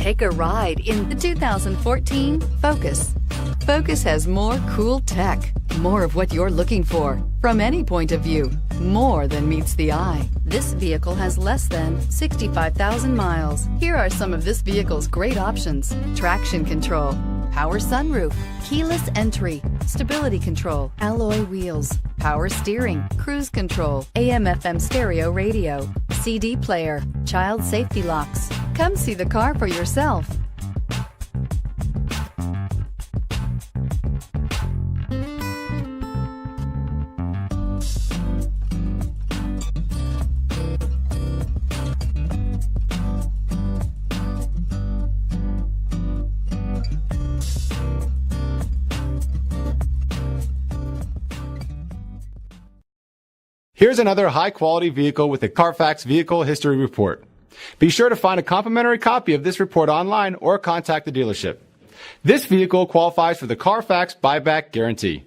Take a ride in the 2014 Focus. Focus has more cool tech, more of what you're looking for. From any point of view, more than meets the eye. This vehicle has less than 65,000 miles. Here are some of this vehicle's great options: traction control, power sunroof, keyless entry, stability control, alloy wheels, power steering, cruise control, AM/FM stereo radio, CD player, child safety locks. Come see the car for yourself. Here's another high-quality vehicle with a Carfax Vehicle History Report. Be sure to find a complimentary copy of this report online or contact the dealership. This vehicle qualifies for the Carfax Buyback Guarantee.